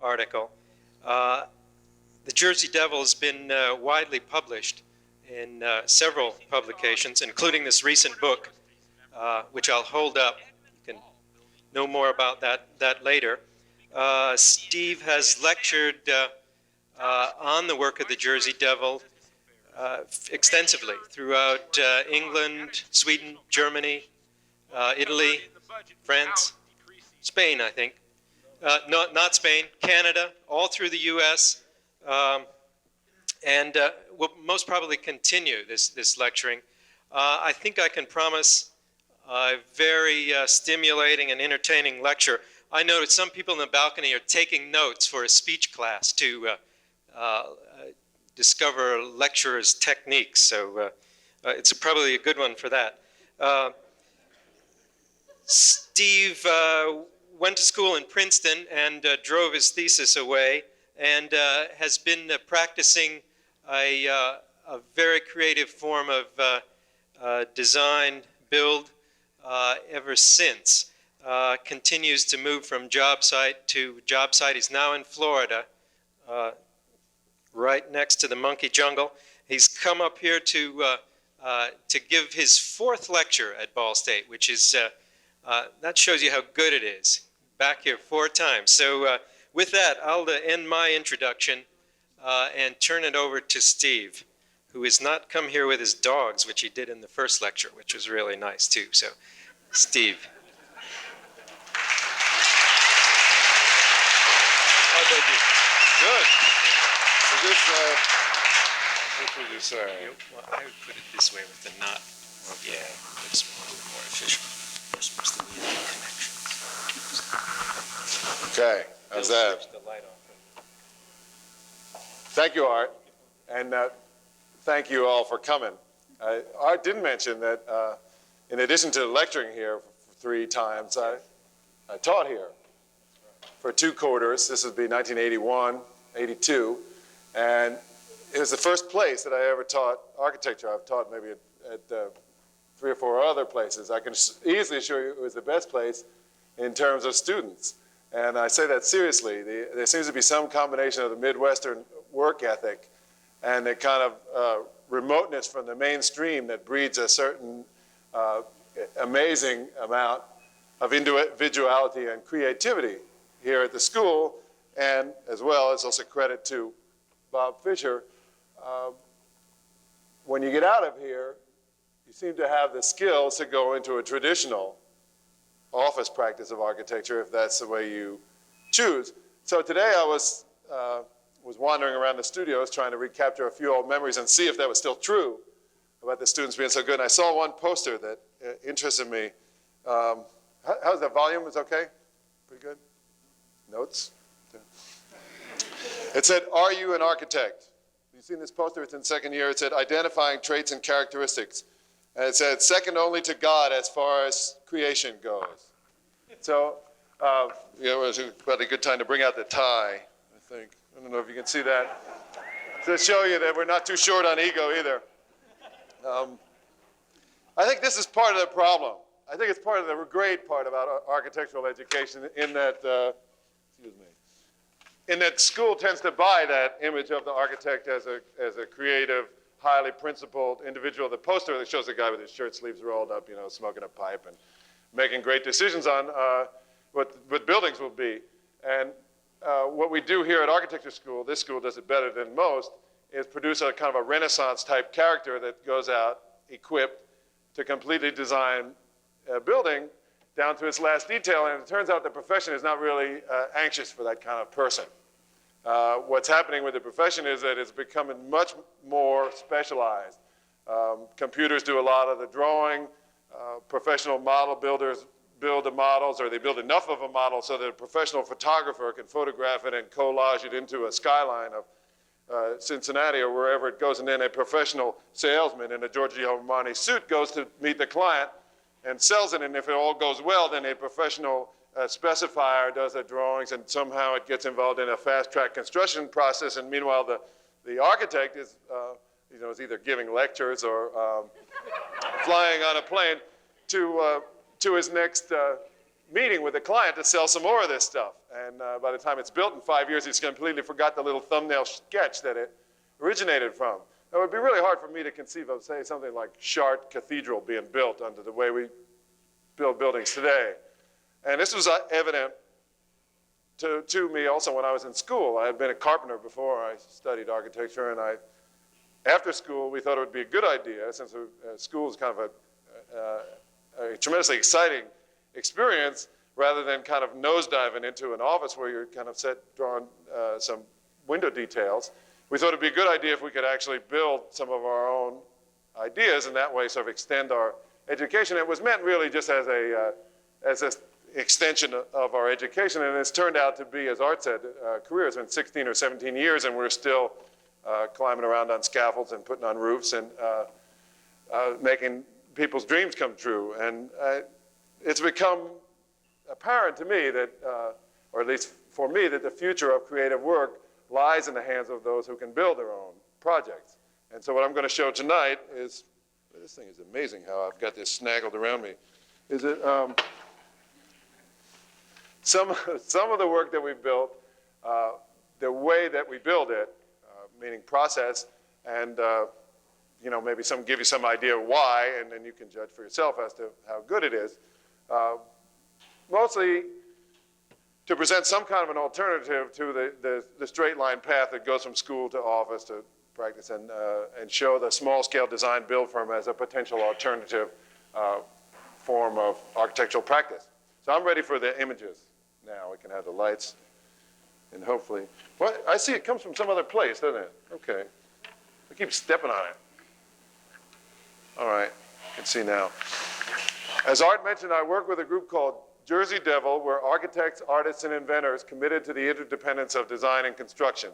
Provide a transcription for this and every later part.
article. The Jersey Devil has been widely published in several publications, including this recent book, which I'll hold up. You can know more about that later. Steve has lectured on the work of the Jersey Devil extensively throughout England, Sweden, Germany, Italy, France, Spain, I think. Not Spain, Canada, all through the US, and we'll most probably continue this lecturing. I think I can promise a very stimulating and entertaining lecture. I noticed some people in the balcony are taking notes for a speech class to discover lecturers' techniques, so it's probably a good one for that. Steve went to school in Princeton and drove his thesis away, and has been practicing a very creative form of design, build ever since. Continues to move from job site to job site. He's now in Florida, right next to the monkey jungle. He's come up here to give his fourth lecture at Ball State, which is, that shows you how good it is. Back here 4 times. So with that, I'll end my introduction and turn it over to Steve, who has not come here with his dogs, which he did in the first lecture, which was really nice too. So, Steve. How did you? Good. So this, what would you say? Well, I would put it this way with the knot. Okay. Yeah, it's more efficient. We're supposed to leave the connections. Okay, how's that? Switch the light off. Thank you, Art, and thank you all for coming. Art did mention that in addition to lecturing here 3 times, I taught here for 2 quarters. This would be 1981, 82, and it was the first place that I ever taught architecture. I've taught maybe at 3 or 4 other places. I can easily assure you it was the best place in terms of students. And I say that seriously. There seems to be some combination of the Midwestern work ethic and the kind of remoteness from the mainstream that breeds a certain amazing amount of individuality and creativity here at the school, and as well as also credit to Bob Fisher. When you get out of here, you seem to have the skills to go into a traditional office practice of architecture, if that's the way you choose. So today I was wandering around the studios trying to recapture a few old memories and see if that was still true about the students being so good. And I saw one poster that interested me. How's the volume? Is okay? Pretty good? Notes? It said, "Are you an architect?" You've seen this poster? It's in 2nd year. It said, "Identifying traits and characteristics." And it said, "Second only to God as far as creation goes." So, yeah, it was about a good time to bring out the tie, I think. I don't know if you can see that. To show you that we're not too short on ego either. I think this is part of the problem. I think it's part of the great part about architectural education in that, in that school tends to buy that image of the architect as a creative, highly principled individual. The poster that shows the guy with his shirt sleeves rolled up, you know, smoking a pipe and making great decisions on what buildings will be. And what we do here at architecture school, this school does it better than most, is produce a kind of a Renaissance type character that goes out equipped to completely design a building down to its last detail. And it turns out the profession is not really anxious for that kind of person. What's happening with the profession is that it's becoming much more specialized. Computers do a lot of the drawing. Professional model builders build the models, or they build enough of a model so that a professional photographer can photograph it and collage it into a skyline of Cincinnati or wherever it goes. And then a professional salesman in a Giorgio Armani suit goes to meet the client and sells it. And if it all goes well, then a professional specifier does the drawings, and somehow it gets involved in a fast-track construction process. And meanwhile, the architect is, is either giving lectures or flying on a plane to his next meeting with the client to sell some more of this stuff. And by the time it's built in 5 years, he's completely forgot the little thumbnail sketch that it originated from. It would be really hard for me to conceive of, say, something like Chartres Cathedral being built under the way we build buildings today. And this was evident to me also when I was in school. I had been a carpenter before I studied architecture, and after school, we thought it would be a good idea, since school is kind of a tremendously exciting experience, rather than kind of nosediving into an office where you're kind of drawing some window details. We thought it'd be a good idea if we could actually build some of our own ideas, and that way sort of extend our education. It was meant really just as an extension of our education, and it's turned out to be, as Art said, career has been 16 or 17 years, and we're still climbing around on scaffolds and putting on roofs and making people's dreams come true. And it's become apparent to me that, or at least for me, that the future of creative work lies in the hands of those who can build their own projects. And so what I'm going to show tonight is, this thing is amazing how I've got this snaggled around me, is it some of the work that we've built, the way that we build it, meaning process, and maybe give you some idea why, and then you can judge for yourself as to how good it is. Mostly to present some kind of an alternative to the straight line path that goes from school to office to practice, and show the small scale design build firm as a potential alternative form of architectural practice. So I'm ready for the images now. We can have the lights, and hopefully, what I see, it comes from some other place, doesn't it? Okay, I keep stepping on it. All right, you can see now. As Art mentioned, I work with a group called Jersey Devil. We're architects, artists, and inventors committed to the interdependence of design and construction.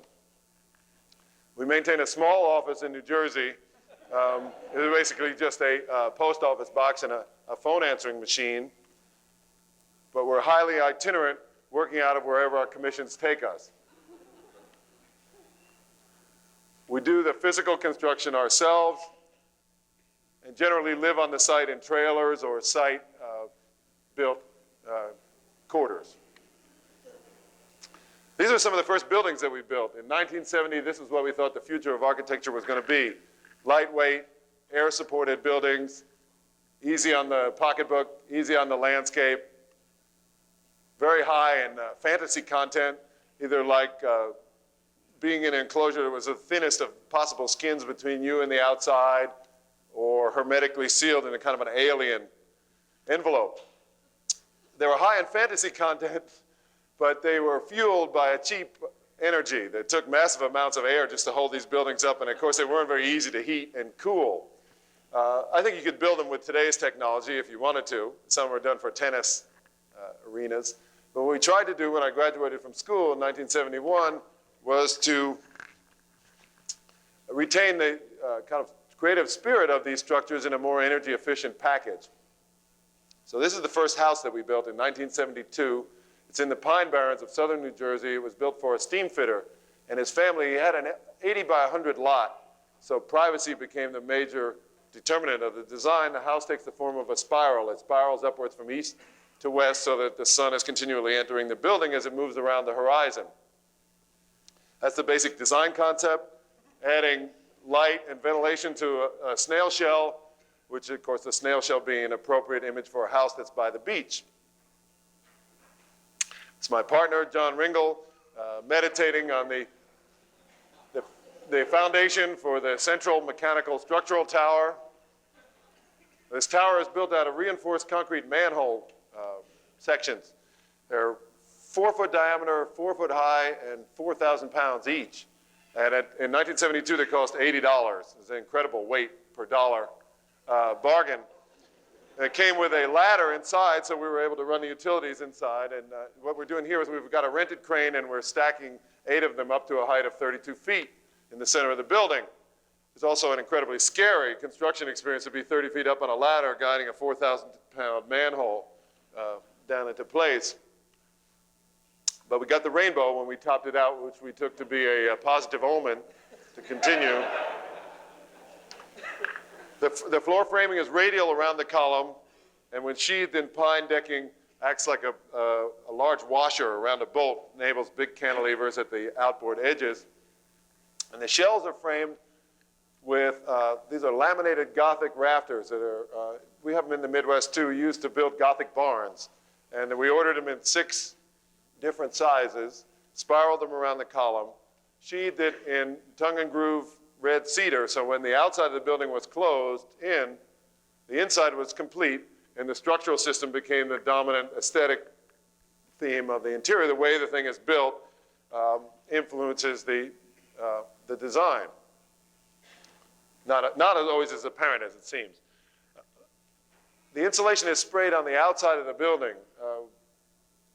We maintain a small office in New Jersey. It's basically just a post office box and a phone answering machine. But we're highly itinerant, working out of wherever our commissions take us. We do the physical construction ourselves, and generally live on the site in trailers or site-built quarters. These are some of the first buildings that we built. In 1970, this is what we thought the future of architecture was going to be. Lightweight, air-supported buildings, easy on the pocketbook, easy on the landscape, very high in fantasy content, either like being in an enclosure that was the thinnest of possible skins between you and the outside, or hermetically sealed in a kind of an alien envelope. They were high in fantasy content, but they were fueled by a cheap energy that took massive amounts of air just to hold these buildings up, and of course they weren't very easy to heat and cool. I think you could build them with today's technology if you wanted to. Some were done for tennis arenas. But what we tried to do when I graduated from school in 1971 was to retain the kind of creative spirit of these structures in a more energy efficient package. So this is the first house that we built in 1972. It's in the Pine Barrens of southern New Jersey. It was built for a steam fitter and his family. He had an 80 by 100 lot, so privacy became the major determinant of the design. The house takes the form of a spiral. It spirals upwards from east to west so that the sun is continually entering the building as it moves around the horizon. That's the basic design concept, adding light and ventilation to a snail shell, which of course the snail shell being an appropriate image for a house that's by the beach. It's my partner, John Ringel, meditating on the foundation for the central mechanical structural tower. This tower is built out of reinforced concrete manhole sections. They're 4 foot diameter, 4 foot high, and 4,000 pounds each. And in 1972, they cost $80. It's an incredible weight per dollar bargain. And it came with a ladder inside, so we were able to run the utilities inside. And what we're doing here is we've got a rented crane, and we're stacking 8 of them up to a height of 32 feet in the center of the building. It's also an incredibly scary construction experience to be 30 feet up on a ladder guiding a 4,000-pound manhole down into place. But we got the rainbow when we topped it out, which we took to be a positive omen to continue. The floor framing is radial around the column, and when sheathed in pine decking, acts like a large washer around a bolt, enables big cantilevers at the outboard edges. And the shells are framed with, these are laminated Gothic rafters that are, we have them in the Midwest too, used to build Gothic barns. And we ordered them in 6 different sizes, spiraled them around the column, sheathed it in tongue and groove red cedar, so when the outside of the building was closed in, the inside was complete, and the structural system became the dominant aesthetic theme of the interior. The way the thing is built influences the design. Not as always as apparent as it seems. The insulation is sprayed on the outside of the building.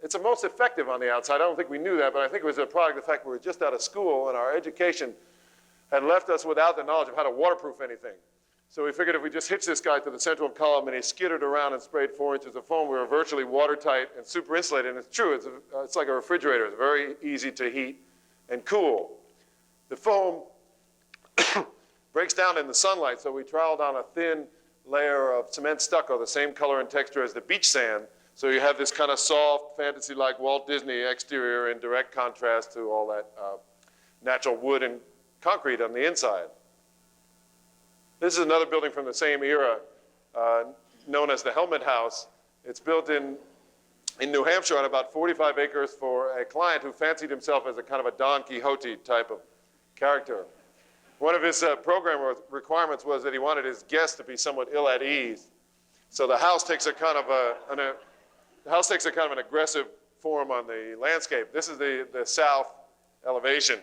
It's the most effective on the outside. I don't think we knew that, but I think it was a product of the fact we were just out of school and our education had left us without the knowledge of how to waterproof anything. So we figured if we just hitched this guy to the central column and he skittered around and sprayed 4 inches of foam, we were virtually watertight and super insulated. And it's true, it's like a refrigerator. It's very easy to heat and cool. The foam breaks down in the sunlight, so we troweled on a thin layer of cement stucco, the same color and texture as the beach sand. So you have this kind of soft, fantasy-like Walt Disney exterior in direct contrast to all that natural wood and concrete on the inside. This is another building from the same era, known as the Helmet House. It's built in New Hampshire on about 45 acres for a client who fancied himself as a kind of a Don Quixote type of character. One of his program requirements was that he wanted his guests to be somewhat ill at ease. So the house takes a kind of an aggressive form on the landscape. This is the south elevation.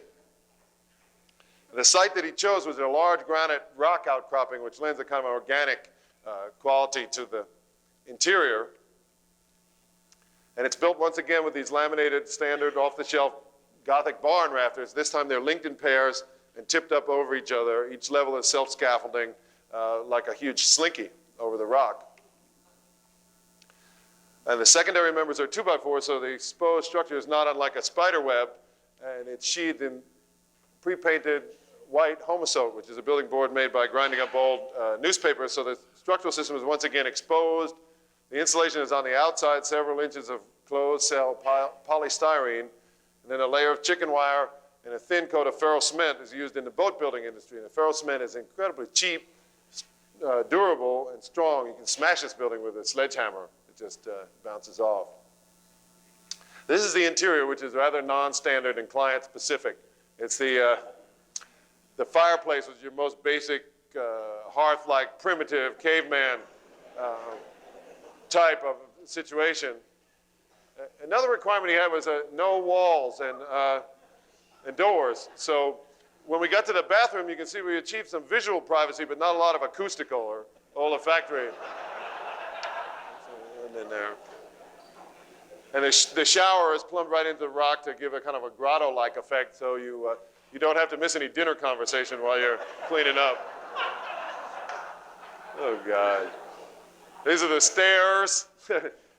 The site that he chose was a large granite rock outcropping, which lends a kind of organic quality to the interior. And it's built once again with these laminated, standard, off-the-shelf Gothic barn rafters. This time they're linked in pairs and tipped up over each other. Each level is self-scaffolding, like a huge slinky over the rock. And the secondary members are 2x4, so the exposed structure is not unlike a spider web, and it's sheathed in pre-painted white homosote, which is a building board made by grinding up old newspapers. So the structural system is once again exposed. The insulation is on the outside, several inches of closed cell polystyrene, and then a layer of chicken wire and a thin coat of ferro cement is used in the boat building industry. And the ferro cement is incredibly cheap, durable, and strong. You can smash this building with a sledgehammer. It just bounces off. This is the interior, which is rather non-standard and client-specific. It's the fireplace, which is your most basic hearth-like, primitive, caveman type of situation. Another requirement he had was no walls and doors. So when we got to the bathroom, you can see we achieved some visual privacy, but not a lot of acoustical or olfactory. And then there. And the shower is plumbed right into the rock to give a kind of a grotto-like effect, so you don't have to miss any dinner conversation while you're cleaning up. Oh, God. These are the stairs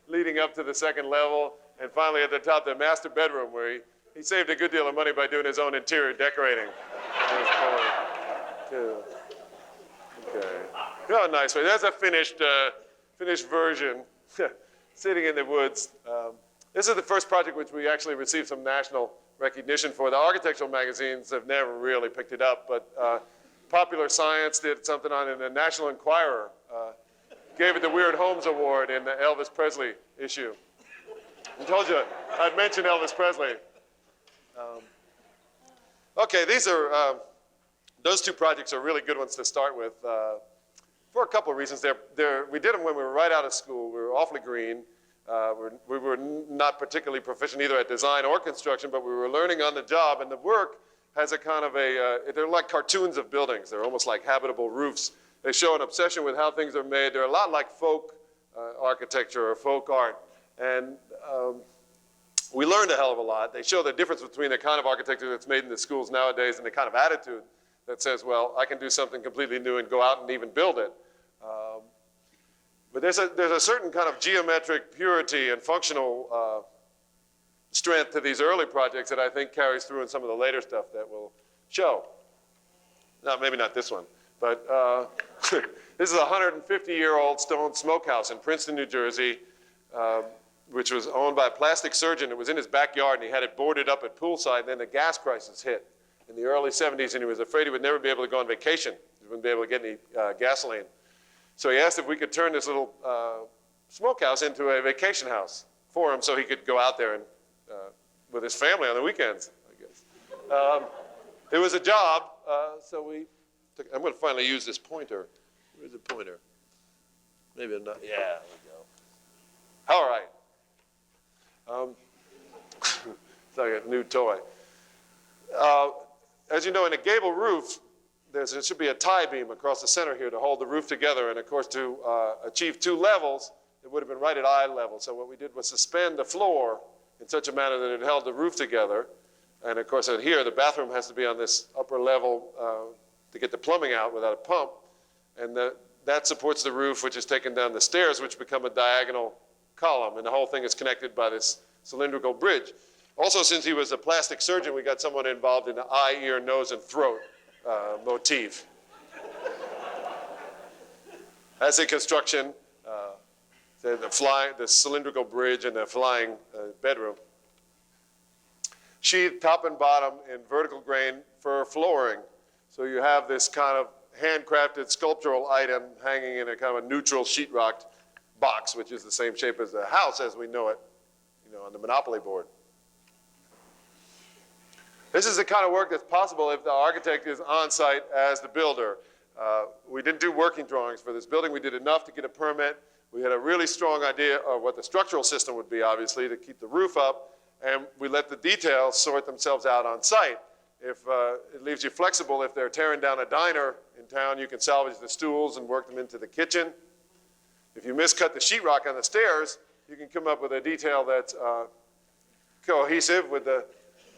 leading up to the second level. And finally, at the top, the master bedroom, where he saved a good deal of money by doing his own interior decorating. Okay. Oh, nice. That's a finished version, sitting in the woods. This is the first project which we actually received some national recognition for. The architectural magazines have never really picked it up, but Popular Science did something on it, and the National Enquirer gave it the Weird Homes Award in the Elvis Presley issue. I told you I'd mention Elvis Presley. Okay, these are, those two projects are really good ones to start with for a couple of reasons. We did them when we were right out of school. We were awfully green. We were not particularly proficient either at design or construction, but we were learning on the job, and the work has a kind of they're like cartoons of buildings. They're almost like habitable roofs. They show an obsession with how things are made. They're a lot like folk architecture or folk art. And we learned a hell of a lot. They show the difference between the kind of architecture that's made in the schools nowadays and the kind of attitude that says, well, I can do something completely new and go out and even build it. But there's a certain kind of geometric purity and functional strength to these early projects that I think carries through in some of the later stuff that we'll show. No, maybe not this one, but this is a 150-year-old stone smokehouse in Princeton, New Jersey. which was owned by a plastic surgeon. It was in his backyard, and he had it boarded up at poolside, and then the gas crisis hit in the early 70s, and he was afraid he would never be able to go on vacation. He wouldn't be able to get any gasoline. So he asked if we could turn this little smokehouse into a vacation house for him so he could go out there and with his family on the weekends, I guess. It was a job, so we took, I'm going to finally use this pointer. Where's the pointer? Maybe I'm not. Yeah, there we go. All right. It's like a new toy. As you know, in a gable roof, there should be a tie beam across the center here to hold the roof together. And of course, to achieve 2 levels, it would have been right at eye level. So what we did was suspend the floor in such a manner that it held the roof together. And of course, in here, the bathroom has to be on this upper level to get the plumbing out without a pump. And that supports the roof, which is taken down the stairs, which become a diagonal column. And the whole thing is connected by this cylindrical bridge. Also, since he was a plastic surgeon, we got someone involved in the eye, ear, nose, and throat motif. As a construction, the cylindrical bridge and the flying bedroom. Sheathed top and bottom in vertical grain fir flooring. So you have this kind of handcrafted sculptural item hanging in a kind of a neutral sheetrocked box, which is the same shape as the house as we know it, on the Monopoly board. This is the kind of work that's possible if the architect is on site as the builder. We didn't do working drawings for this building. We did enough to get a permit. We had a really strong idea of what the structural system would be, obviously, to keep the roof up, and we let the details sort themselves out on site. If it leaves you flexible, if they're tearing down a diner in town, you can salvage the stools and work them into the kitchen. If you miscut the sheetrock on the stairs, you can come up with a detail that's cohesive with the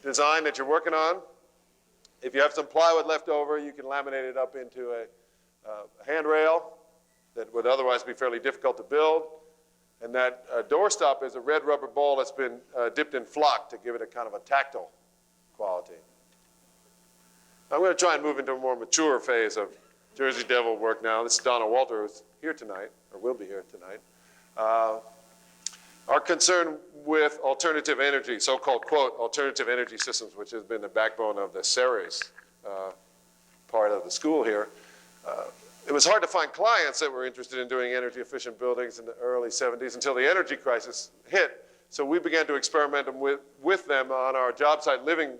design that you're working on. If you have some plywood left over, you can laminate it up into a handrail that would otherwise be fairly difficult to build. And that doorstop is a red rubber ball that's been dipped in flock to give it a kind of a tactile quality. I'm going to try and move into a more mature phase of Jersey Devil work now. This is Donna Walter, who's here tonight, or will be here tonight. Our concern with alternative energy, so-called, quote, alternative energy systems, which has been the backbone of the Ceres part of the school here. It was hard to find clients that were interested in doing energy efficient buildings in the early 70s until the energy crisis hit. So we began to experiment with them on our job site living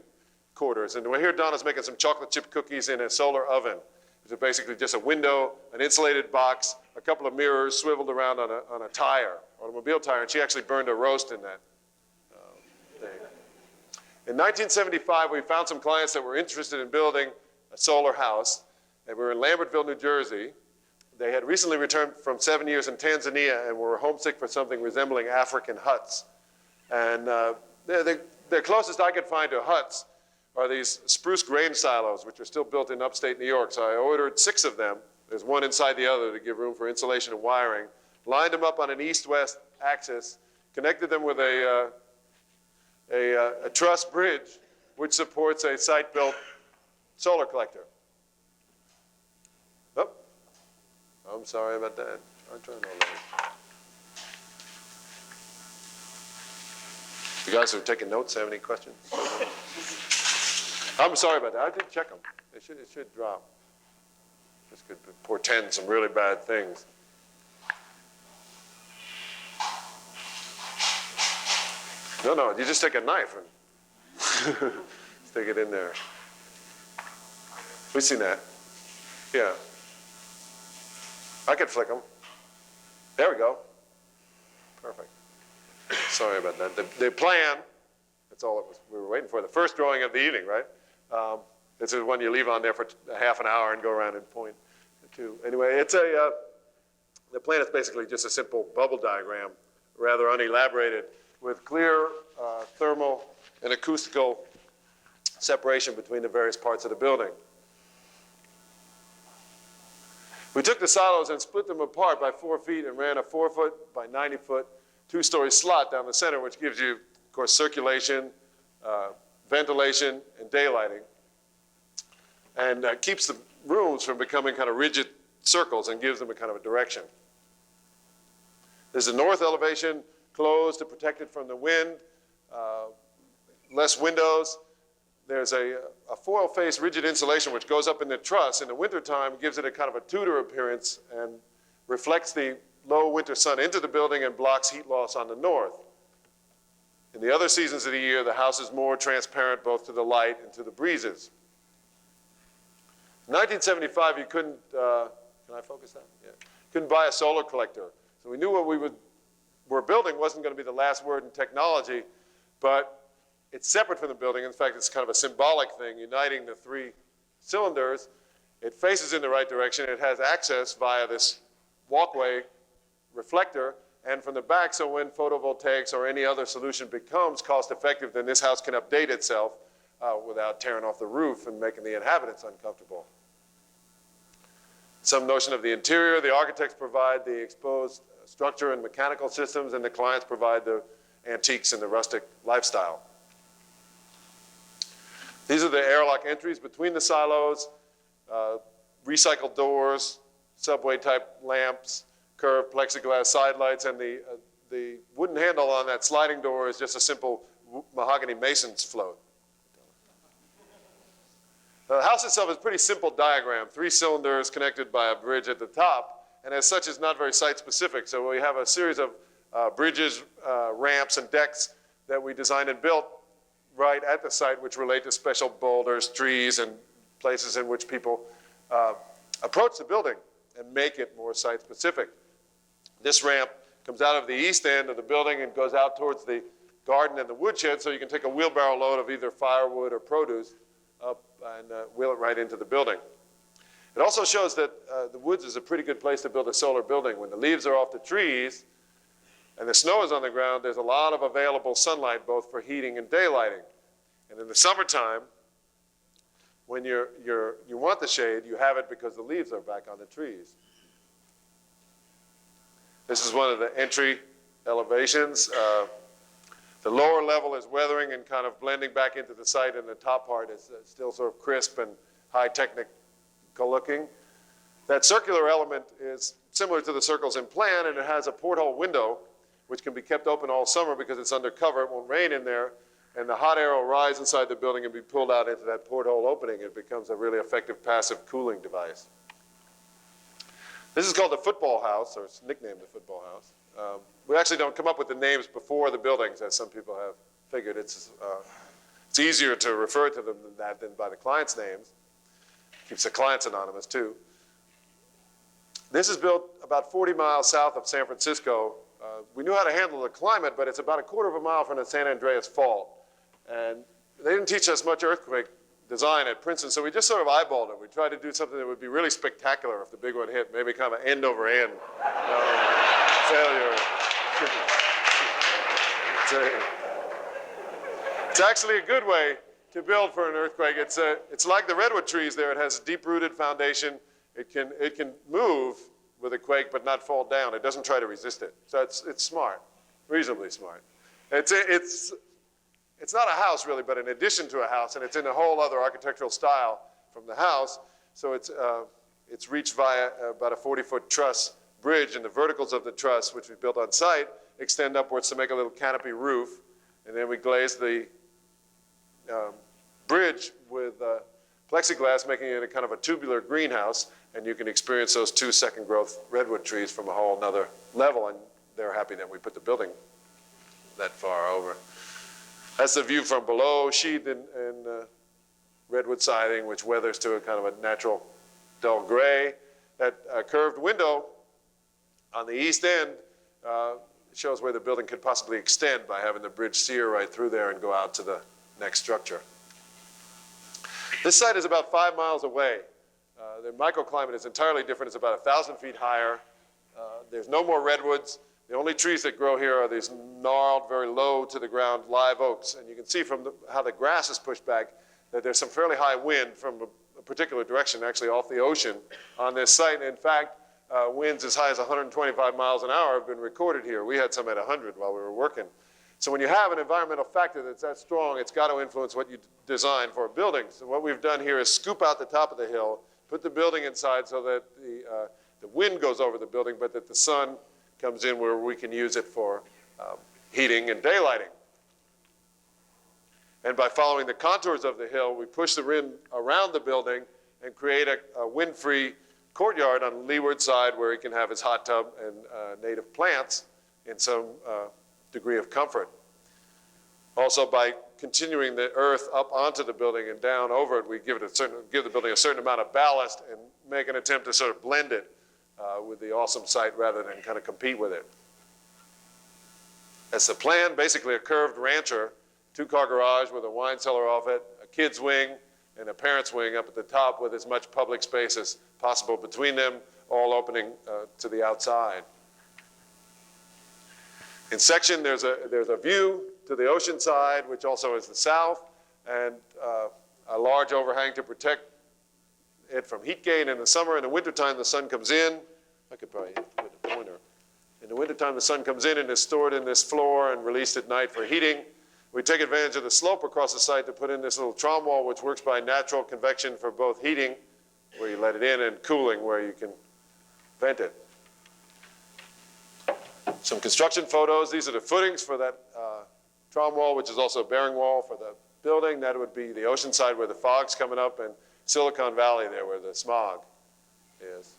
quarters. And here Donna's making some chocolate chip cookies in a solar oven. It's basically just a window, an insulated box, a couple of mirrors swiveled around on a tire, automobile tire, and she actually burned a roast in that thing. In 1975, we found some clients that were interested in building a solar house. They were in Lambertville, New Jersey. They had recently returned from 7 years in Tanzania and were homesick for something resembling African huts. And the closest I could find to huts are these spruce grain silos, which are still built in upstate New York. So I ordered 6 of them. There's one inside the other to give room for insulation and wiring. Lined them up on an east-west axis, connected them with a truss bridge, which supports a site-built solar collector. Oh, I'm sorry about that. I'll turn all that. You guys who are taking notes have any questions? I'm sorry about that. I did check them. It should drop. This could portend some really bad things. No, you just take a knife and stick it in there. We've seen that. Yeah. I could flick them. There we go. Perfect. Sorry about that. The plan, that's all it was, we were waiting for. The first drawing of the evening, right? This is one you leave on there for a half an hour and go around and point to. Anyway, it's the plan is basically just a simple bubble diagram, rather unelaborated, with clear thermal and acoustical separation between the various parts of the building. We took the silos and split them apart by 4 feet and ran a 4-foot by 90-foot 2-story slot down the center, which gives you, of course, circulation, ventilation, and daylighting, and keeps the rooms from becoming kind of rigid circles and gives them a kind of a direction. There's a north elevation closed to protect it from the wind, less windows. There's a foil face rigid insulation which goes up in the truss. In the wintertime, gives it a kind of a Tudor appearance and reflects the low winter sun into the building and blocks heat loss on the north. In the other seasons of the year, the house is more transparent both to the light and to the breezes. In 1975, you couldn't, can I focus that? Yeah. Couldn't buy a solar collector. So we knew what we were building wasn't going to be the last word in technology, but it's separate from the building. In fact, it's kind of a symbolic thing, uniting the three cylinders. It faces in the right direction. It has access via this walkway reflector, and from the back, so when photovoltaics or any other solution becomes cost effective, then this house can update itself without tearing off the roof and making the inhabitants uncomfortable. Some notion of the interior. The architects provide the exposed structure and mechanical systems, and the clients provide the antiques and the rustic lifestyle. These are the airlock entries between the silos, recycled doors, subway-type lamps, curved plexiglass side lights, and the wooden handle on that sliding door is just a simple mahogany mason's float. The house itself is a pretty simple diagram, 3 cylinders connected by a bridge at the top, and as such is not very site-specific. So we have a series of bridges, ramps, and decks that we designed and built right at the site, which relate to special boulders, trees, and places in which people approach the building and make it more site-specific. This ramp comes out of the east end of the building and goes out towards the garden and the woodshed, so you can take a wheelbarrow load of either firewood or produce up and wheel it right into the building. It also shows that the woods is a pretty good place to build a solar building. When the leaves are off the trees and the snow is on the ground, there's a lot of available sunlight both for heating and daylighting. And in the summertime, when you want the shade, you have it because the leaves are back on the trees. This is one of the entry elevations. The lower level is weathering and kind of blending back into the site, and the top part is still sort of crisp and high technical looking. That circular element is similar to the circles in plan, and it has a porthole window which can be kept open all summer because it's undercover. It won't rain in there, and the hot air will rise inside the building and be pulled out into that porthole opening. It becomes a really effective passive cooling device. This is called the football house, or it's nicknamed the football house. We actually don't come up with the names before the buildings, as some people have figured. It's easier to refer to them than that than by the clients' names. Keeps the clients anonymous, too. This is built about 40 miles south of San Francisco. We knew how to handle the climate, but it's about a quarter of a mile from the San Andreas Fault. And they didn't teach us much earthquake design at Princeton, so we just sort of eyeballed it. We tried to do something that would be really spectacular if the big one hit, maybe kind of an end-over-end failure. It's actually a good way to build for an earthquake. It's like the redwood trees there. It has a deep-rooted foundation. It can move with a quake but not fall down. It doesn't try to resist it. So it's smart, reasonably smart. It's not a house really, but an addition to a house, and it's in a whole other architectural style from the house. So it's reached via about a 40-foot truss bridge, and the verticals of the truss, which we built on site, extend upwards to make a little canopy roof. And then we glaze the bridge with plexiglass, making it a kind of a tubular greenhouse, and you can experience those 2 second growth redwood trees from a whole nother level, and they're happy that we put the building that far over. That's the view from below, sheathed in redwood siding, which weathers to a kind of a natural dull gray. That curved window on the east end shows where the building could possibly extend by having the bridge sear right through there and go out to the next structure. This site is about 5 miles away. The microclimate is entirely different. It's about 1,000 feet higher. There's no more redwoods. The only trees that grow here are these gnarled, very low to the ground live oaks. And you can see from how the grass is pushed back that there's some fairly high wind from a particular direction, actually off the ocean on this site. In fact, winds as high as 125 miles an hour have been recorded here. We had some at 100 while we were working. So when you have an environmental factor that's that strong, it's got to influence what you design for a building. So what we've done here is scoop out the top of the hill, put the building inside so that the wind goes over the building, but that the sun comes in where we can use it for heating and daylighting. And by following the contours of the hill, we push the wind around the building and create a wind-free courtyard on the leeward side where he can have his hot tub and native plants in some degree of comfort. Also, by continuing the earth up onto the building and down over it, we give the building a certain amount of ballast and make an attempt to sort of blend it with the awesome site rather than kind of compete with it. That's the plan, basically a curved rancher, 2-car garage with a wine cellar off it, a kid's wing, and a parent's wing up at the top with as much public space as possible between them, all opening to the outside. In section, there's a view to the ocean side, which also is the south, and a large overhang to protect it from heat gain in the summer. In the wintertime, the sun comes in. I could probably put a pointer. In the wintertime, the sun comes in and is stored in this floor and released at night for heating. We take advantage of the slope across the site to put in this little trom wall, which works by natural convection for both heating, where you let it in, and cooling, where you can vent it. Some construction photos. These are the footings for that trom wall, which is also a bearing wall for the building. That would be the ocean side where the fog's coming up, and Silicon Valley there where the smog is.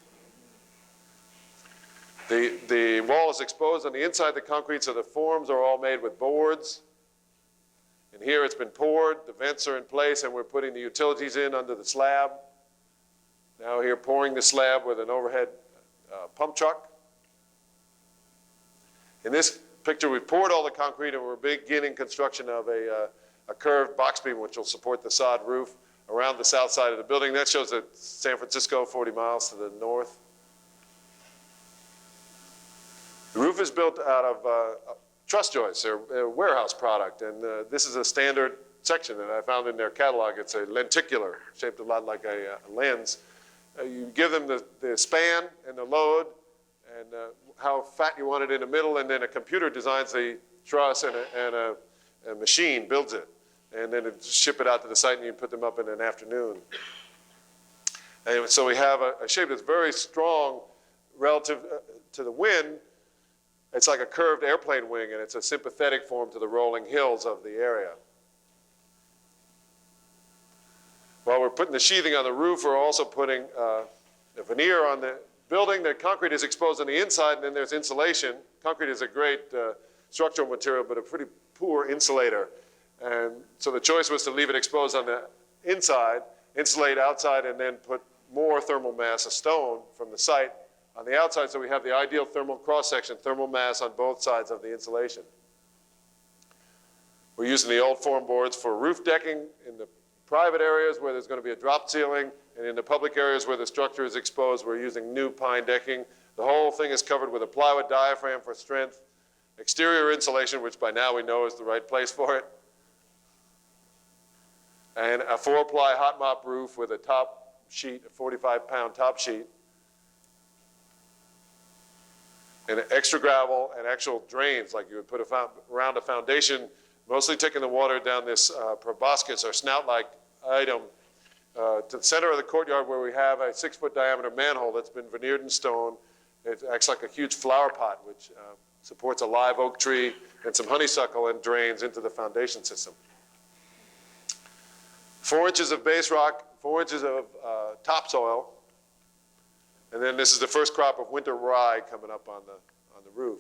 The wall is exposed on the inside of the concrete, so the forms are all made with boards. And here it's been poured, the vents are in place, and we're putting the utilities in under the slab. Now here pouring the slab with an overhead pump truck. In this picture, we've poured all the concrete and we're beginning construction of a curved box beam which will support the sod roof around the south side of the building. That shows that San Francisco, 40 miles to the north. The roof is built out of truss joists. They're a warehouse product, and this is a standard section that I found in their catalog. It's a lenticular, shaped a lot like a lens. You give them the span and the load and how fat you want it in the middle, and then a computer designs the truss, and a machine builds it. And then it ship it out to the site, and you put them up in an afternoon. And so we have a shape that's very strong relative to the wind. It's like a curved airplane wing, and it's a sympathetic form to the rolling hills of the area. While we're putting the sheathing on the roof, we're also putting the veneer on the building. The concrete is exposed on the inside, and then there's insulation. Concrete is a great structural material, but a pretty poor insulator. And so the choice was to leave it exposed on the inside, insulate outside, and then put more thermal mass of stone from the site on the outside, so we have the ideal thermal cross-section, thermal mass on both sides of the insulation. We're using the old form boards for roof decking in the private areas where there's going to be a drop ceiling, and in the public areas where the structure is exposed, we're using new pine decking. The whole thing is covered with a plywood diaphragm for strength, exterior insulation, which by now we know is the right place for it, and a 4-ply hot mop roof with a top sheet, a 45-pound top sheet, and extra gravel and actual drains, like you would put around a foundation, mostly taking the water down this proboscis, or snout-like item, to the center of the courtyard where we have a 6-foot diameter manhole that's been veneered in stone. It acts like a huge flower pot, which supports a live oak tree and some honeysuckle and drains into the foundation system. 4 inches of base rock, 4 inches of topsoil, and then this is the first crop of winter rye coming up on the roof.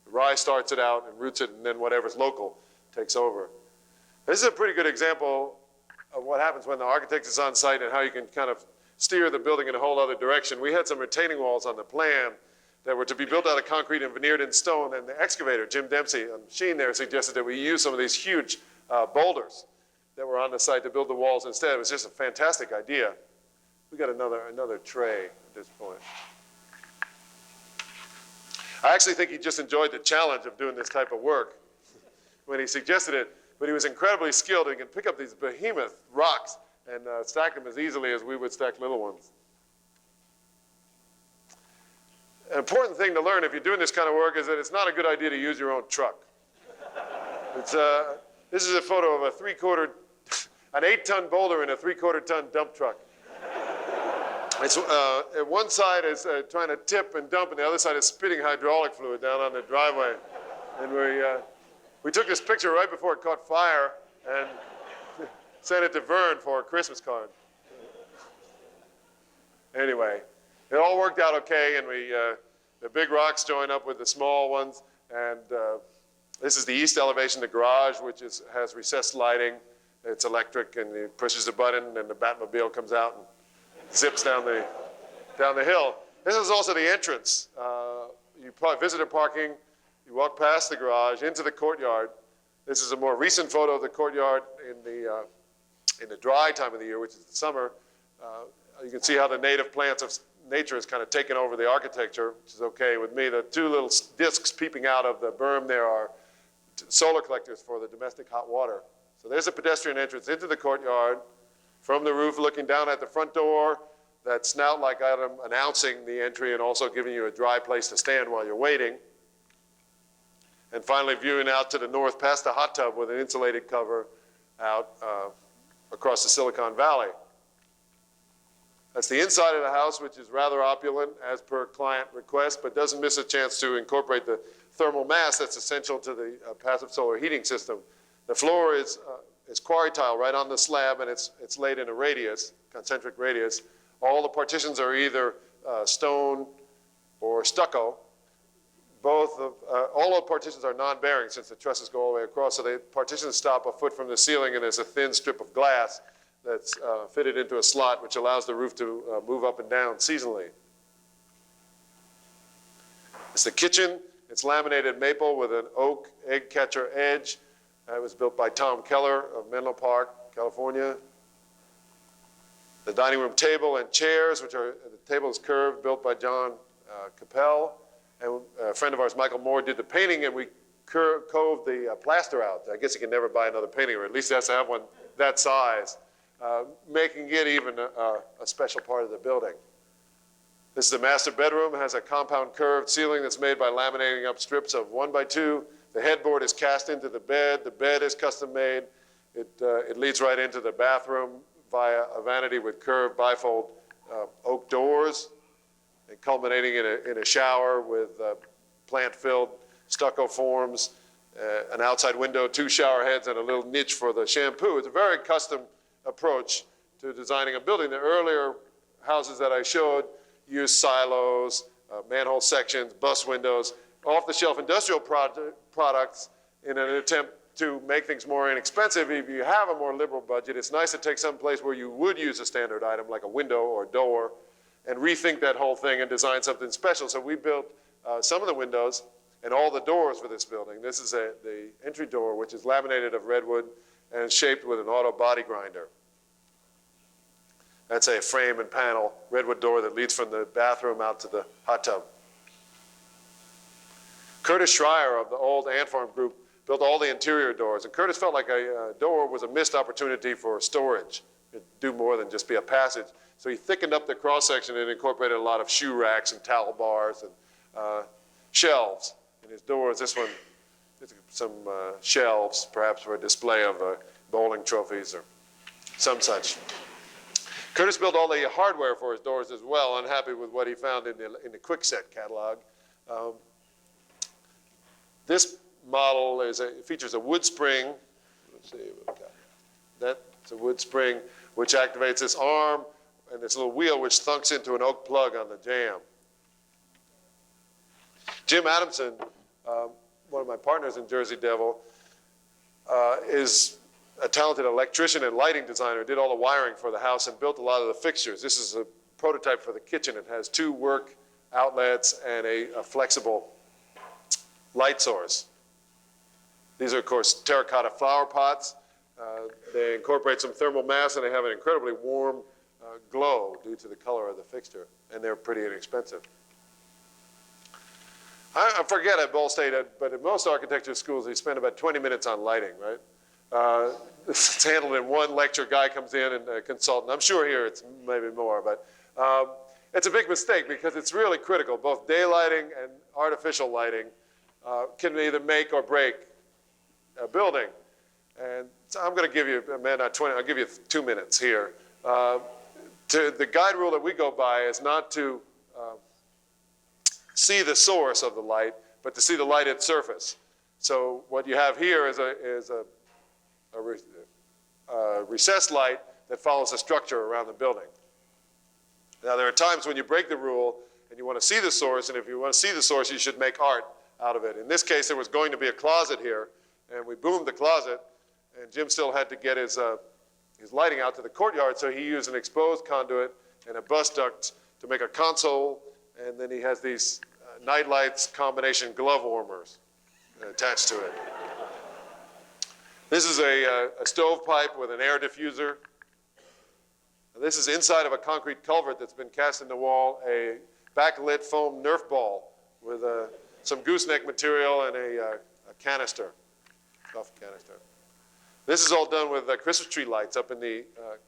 The rye starts it out and roots it, and then whatever's local takes over. This is a pretty good example of what happens when the architect is on site and how you can kind of steer the building in a whole other direction. We had some retaining walls on the plan that were to be built out of concrete and veneered in stone, and the excavator, Jim Dempsey, on the machine there, suggested that we use some of these huge boulders that were on the site to build the walls instead. It was just a fantastic idea. We got another tray at this point. I actually think he just enjoyed the challenge of doing this type of work when he suggested it, but he was incredibly skilled. He can pick up these behemoth rocks and stack them as easily as we would stack little ones. An important thing to learn if you're doing this kind of work is that it's not a good idea to use your own truck. This is a photo of an 8-ton boulder in a 3/4-ton dump truck. It's, one side is trying to tip and dump, and the other side is spitting hydraulic fluid down on the driveway. And We took this picture right before it caught fire and sent it to Vern for a Christmas card. Anyway, it all worked out okay, and the big rocks join up with the small ones, and this is the east elevation, the garage, which has recessed lighting. It's electric, and he pushes a button, and the Batmobile comes out and zips down the hill. This is also the entrance. You visitor parking, you walk past the garage into the courtyard. This is a more recent photo of the courtyard in the dry time of the year, which is the summer. You can see how the native plants of nature has kind of taken over the architecture, which is okay with me. The two little discs peeping out of the berm there are solar collectors for the domestic hot water. So there's a pedestrian entrance into the courtyard from the roof looking down at the front door, that snout-like item announcing the entry and also giving you a dry place to stand while you're waiting. And finally viewing out to the north past the hot tub with an insulated cover out across the Silicon Valley. That's the inside of the house, which is rather opulent as per client request, but doesn't miss a chance to incorporate the thermal mass that's essential to the passive solar heating system. The floor is quarry tile right on the slab, and it's laid in a radius, concentric radius. All the partitions are either stone or stucco. All of the partitions are non-bearing since the trusses go all the way across, so the partitions stop a foot from the ceiling, and there's a thin strip of glass that's fitted into a slot, which allows the roof to move up and down seasonally. It's the kitchen. It's laminated maple with an oak egg catcher edge. It was built by Tom Keller of Menlo Park, California. The dining room table and chairs, the table is curved, built by John Capel. And a friend of ours, Michael Moore, did the painting, and we coved the plaster out. I guess you can never buy another painting, or at least it has to have one that size, making it even a special part of the building. This is the master bedroom. It has a compound curved ceiling that's made by laminating up strips of 1 by 2. The headboard is cast into the bed. The bed is custom made. It leads right into the bathroom via a vanity with curved bifold oak doors, and culminating in a shower with plant-filled stucco forms, an outside window, 2 shower heads, and a little niche for the shampoo. It's a very custom approach to designing a building. The earlier houses that I showed used silos, manhole sections, bus windows, off-the-shelf industrial products in an attempt to make things more inexpensive. If you have a more liberal budget, it's nice to take some place where you would use a standard item like a window or a door and rethink that whole thing and design something special. So we built some of the windows and all the doors for this building. This is the entry door, which is laminated of redwood and shaped with an auto body grinder. That's a frame and panel redwood door that leads from the bathroom out to the hot tub. Curtis Schreier of the old Ant Farm group built all the interior doors. And Curtis felt like a door was a missed opportunity for storage. It'd do more than just be a passage. So he thickened up the cross-section and incorporated a lot of shoe racks and towel bars and shelves in his doors. This one, some shelves, perhaps for a display of bowling trophies or some such. Curtis built all the hardware for his doors as well, unhappy with what he found in the Kwikset catalog. This model features a wood spring. Let's see what we got. That's a wood spring which activates this arm and this little wheel which thunks into an oak plug on the jamb. Jim Adamson, one of my partners in Jersey Devil, is a talented electrician and lighting designer, did all the wiring for the house and built a lot of the fixtures. This is a prototype for the kitchen. It has 2 work outlets and a flexible light source. These are, of course, terracotta flower pots. They incorporate some thermal mass, and they have an incredibly warm glow due to the color of the fixture, and they're pretty inexpensive. I forget at Ball State, but at most architecture schools, they spend about 20 minutes on lighting, right? It's handled in one lecture. Guy comes in and a consultant. I'm sure here it's maybe more, but it's a big mistake because it's really critical. Both daylighting and artificial lighting can either make or break a building. And so I'm going to give you, man, not 20, I'll give you 2 minutes here. The guide rule that we go by is not to see the source of the light, but to see the light at surface. So what you have here is a recessed light that follows the structure around the building. Now, there are times when you break the rule and you want to see the source, and if you want to see the source, you should make art out of it. In this case, there was going to be a closet here, and we boomed the closet, and Jim still had to get his lighting out to the courtyard, so he used an exposed conduit and a bus duct to make a console, and then he has these night lights combination glove warmers attached to it. This is a stovepipe with an air diffuser. This is inside of a concrete culvert that's been cast in the wall, a backlit foam Nerf ball with some gooseneck material and a canister, stuffed canister. This is all done with Christmas tree lights up in the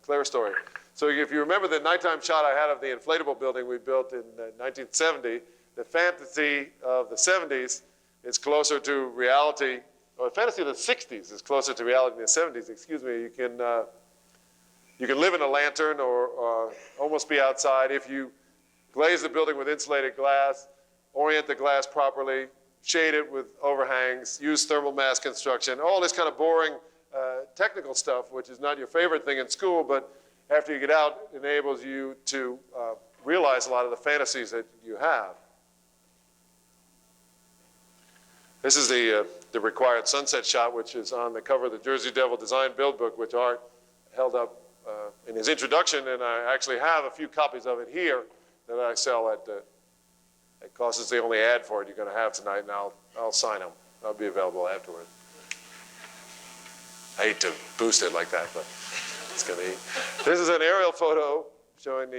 clerestory. So if you remember the nighttime shot I had of the inflatable building we built in 1970, the fantasy of the 70s is closer to reality, or the fantasy of the 60s is closer to reality than the 70s, excuse me. You can live in a lantern or almost be outside if you glaze the building with insulated glass, orient the glass properly, shade it with overhangs, use thermal mass construction, all this kind of boring technical stuff, which is not your favorite thing in school, but after you get out, it enables you to realize a lot of the fantasies that you have. This is the required sunset shot, which is on the cover of the Jersey Devil Design Build book, which Art held up in his introduction, and I actually have a few copies of it here that I sell at it costs the only ad for it you're going to have tonight, and I'll sign them. I'll be available afterward. I hate to boost it like that, but it's going to be. This is an aerial photo showing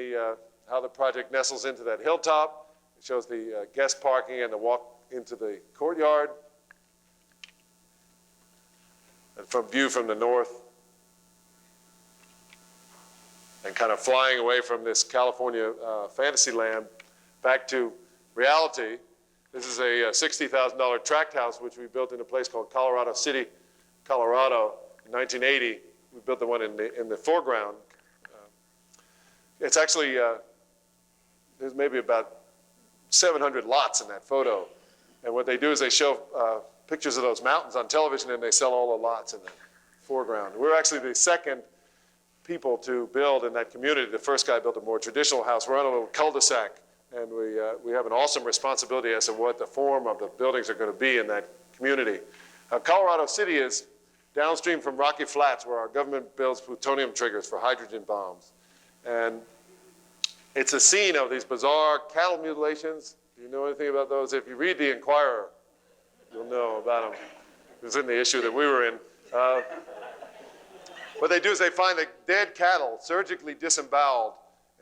how the project nestles into that hilltop. It shows the guest parking and the walk into the courtyard. And from view from the north, and kind of flying away from this California fantasy land back to reality. This is a $60,000 tract house which we built in a place called Colorado City, Colorado, in 1980. We built the one in the foreground. It's actually, there's maybe about 700 lots in that photo. And what they do is they show pictures of those mountains on television, and they sell all the lots in the foreground. We're actually the second people to build in that community. The first guy built a more traditional house. We're on a little cul-de-sac, and we have an awesome responsibility as to what the form of the buildings are going to be in that community. Colorado City is downstream from Rocky Flats, where our government builds plutonium triggers for hydrogen bombs. And it's a scene of these bizarre cattle mutilations. Do you know anything about those? If you read the Inquirer, you'll know about them. It was in the issue that we were in. What they do is they find the dead cattle surgically disemboweled,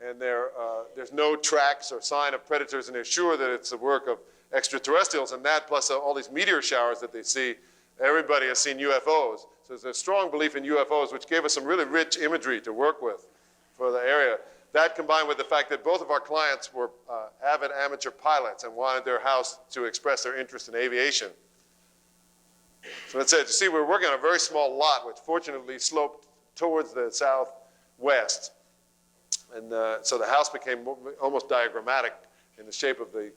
and there's no tracks or sign of predators, and they're sure that it's the work of extraterrestrials, and that plus all these meteor showers that they see. Everybody has seen UFOs. So there's a strong belief in UFOs, which gave us some really rich imagery to work with for the area. That combined with the fact that both of our clients were avid amateur pilots and wanted their house to express their interest in aviation. So that's it. You see, we're working on a very small lot, which fortunately sloped towards the southwest. And so the house became almost diagrammatic in the shape of the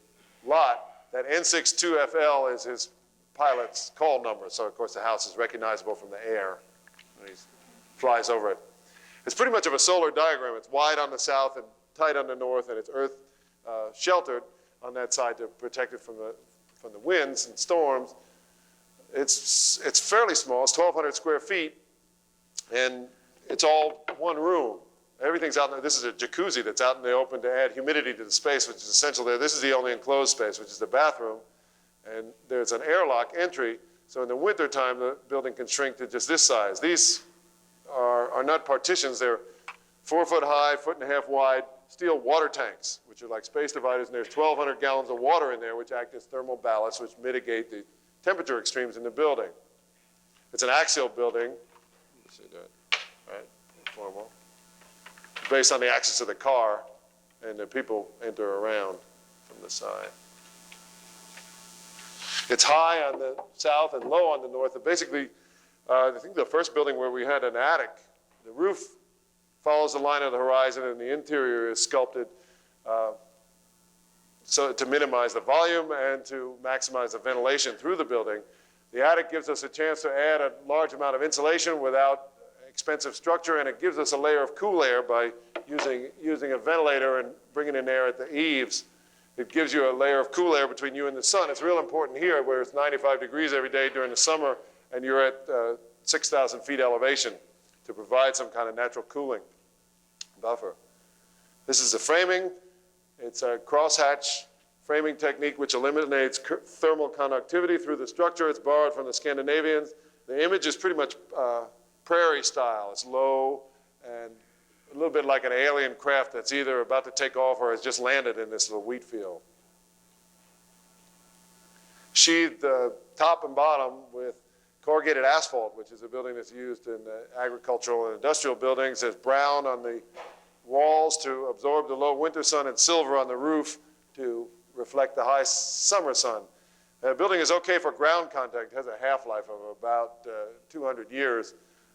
lot. That N62FL is his pilot's call number. So, of course, the house is recognizable from the air when he flies over it. It's pretty much of a solar diagram. It's wide on the south and tight on the north, and it's earth sheltered on that side to protect it from the winds and storms. It's fairly small. It's 1,200 square feet, and it's all one room. Everything's out there. This is a jacuzzi that's out in the open to add humidity to the space, which is essential there. This is the only enclosed space, which is the bathroom, and there's an airlock entry. So in the wintertime, the building can shrink to just this size. These are not partitions. They're 4 foot high, 1.5 foot wide, steel water tanks, which are like space dividers, and there's 1,200 gallons of water in there, which act as thermal ballasts, which mitigate the temperature extremes in the building. It's an axial building. Let's see that. Right, formal. Based on the axis of the car, and the people enter around from the side. It's high on the south and low on the north. And basically, I think the first building where we had an attic, the roof follows the line of the horizon, and the interior is sculpted so to minimize the volume and to maximize the ventilation through the building. The attic gives us a chance to add a large amount of insulation without expensive structure, and it gives us a layer of cool air by using a ventilator and bringing in air at the eaves. It gives you a layer of cool air between you and the sun. It's real important here where it's 95 degrees every day during the summer and you're at 6,000 feet elevation to provide some kind of natural cooling buffer. This is the framing. It's a crosshatch framing technique which eliminates thermal conductivity through the structure. It's borrowed from the Scandinavians. The image is pretty much prairie style. It's low and a little bit like an alien craft that's either about to take off or has just landed in this little wheat field. Sheathed top and bottom with corrugated asphalt, which is a building that's used in agricultural and industrial buildings. There's brown on the walls to absorb the low winter sun and silver on the roof to reflect the high summer sun. The building is okay for ground contact. It has a half-life of about 200 years.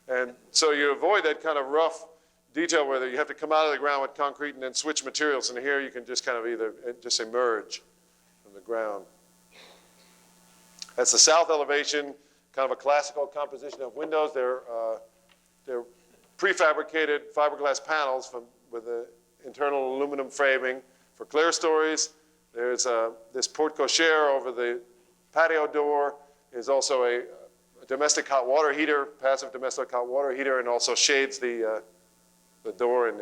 And so you avoid that kind of rough detail where you have to come out of the ground with concrete and then switch materials. And here you can just kind of either just emerge from the ground. That's the south elevation, kind of a classical composition of windows. They're prefabricated fiberglass panels with the internal aluminum framing for clear stories. There's this porte cochere over the patio door. Is also a domestic hot water heater, passive domestic hot water heater, and also shades the door in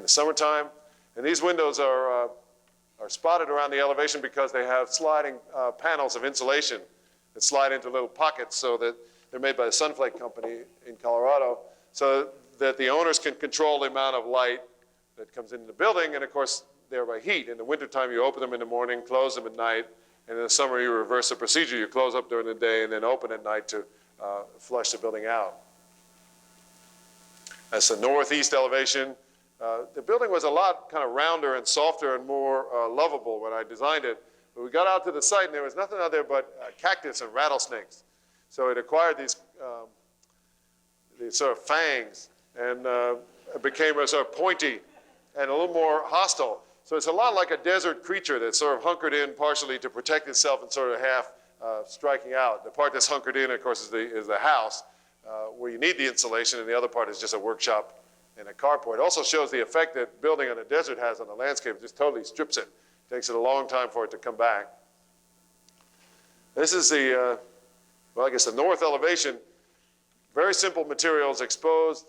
the summertime. And these windows are spotted around the elevation because they have sliding panels of insulation that slide into little pockets, so that they're made by the Sunflake Company in Colorado, so that the owners can control the amount of light that comes into the building, and of course thereby heat. In the wintertime you open them in the morning, close them at night, and in the summer you reverse the procedure. You close up during the day and then open at night to flush the building out. That's the northeast elevation. The building was a lot kind of rounder and softer and more lovable when I designed it. But we got out to the site and there was nothing out there but cactus and rattlesnakes. So it acquired these sort of fangs and it became a sort of pointy and a little more hostile. So it's a lot like a desert creature that's sort of hunkered in partially to protect itself and sort of half striking out. The part that's hunkered in, of course, is the house where you need the insulation, and the other part is just a workshop and a carport. It also shows the effect that building on a desert has on the landscape. It just totally strips it. It takes it a long time for it to come back. This is the, well, I guess the north elevation. Very simple materials, exposed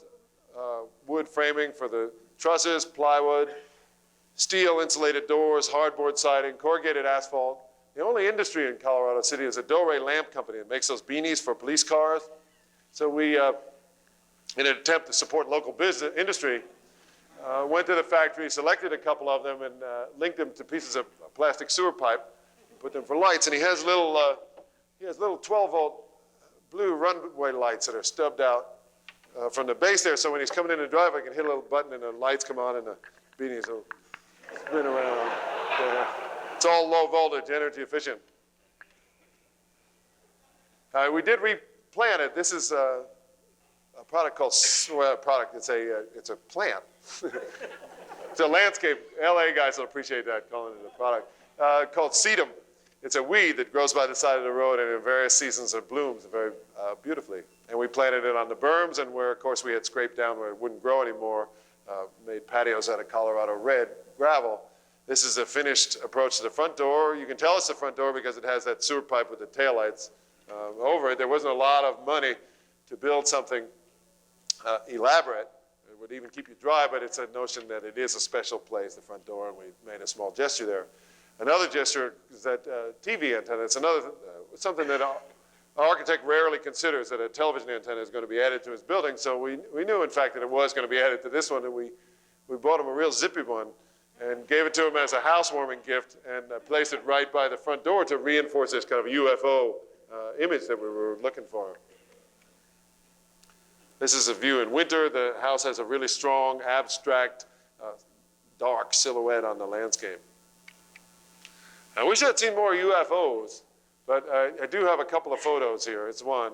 wood framing for the trusses, plywood, steel insulated doors, hardboard siding, corrugated asphalt. The only industry in Colorado City is a Dore lamp company that makes those beanies for police cars. So we, in an attempt to support local business industry, went to the factory, selected a couple of them, and linked them to pieces of plastic sewer pipe, put them for lights. And he has little 12-volt blue runway lights that are stubbed out from the base there. So when he's coming in the driveway, he can hit a little button and the lights come on and the beanies will spin around. It's all low voltage, energy efficient. We did replant it. This is a product called, well, it's a plant. It's a landscape. LA guys will appreciate that, calling it a product. Called sedum. It's a weed that grows by the side of the road and in various seasons it blooms very beautifully. And we planted it on the berms, and where, of course, we had scraped down where it wouldn't grow anymore, made patios out of Colorado red gravel. This is a finished approach to the front door. You can tell it's the front door because it has that sewer pipe with the taillights over it. There wasn't a lot of money to build something elaborate. It would even keep you dry, but it's a notion that it is a special place, the front door, and we made a small gesture there. Another gesture is that TV antenna. It's another something that an architect rarely considers, that a television antenna is going to be added to his building. So we knew, in fact, that it was going to be added to this one, and we bought him a real zippy one and gave it to him as a housewarming gift and placed it right by the front door to reinforce this kind of UFO image that we were looking for. This is a view in winter. The house has a really strong, abstract, dark silhouette on the landscape. I wish I'd seen more UFOs, but I do have a couple of photos here. It's one.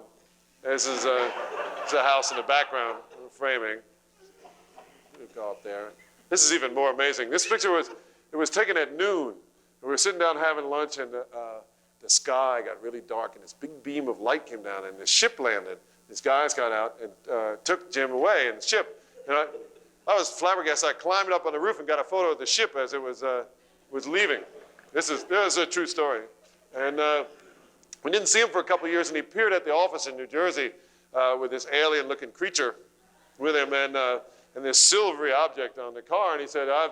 This is a house in the background framing. Go up there. This is even more amazing. This picture was taken at noon. We were sitting down having lunch, and the the sky got really dark, and this big beam of light came down, and the ship landed. These guys got out and took Jim away in the ship. And I was flabbergasted. I climbed up on the roof and got a photo of the ship as it was leaving. This is a true story. And we didn't see him for a couple of years, and he appeared at the office in New Jersey with this alien-looking creature with him and this silvery object on the car. And he said, I've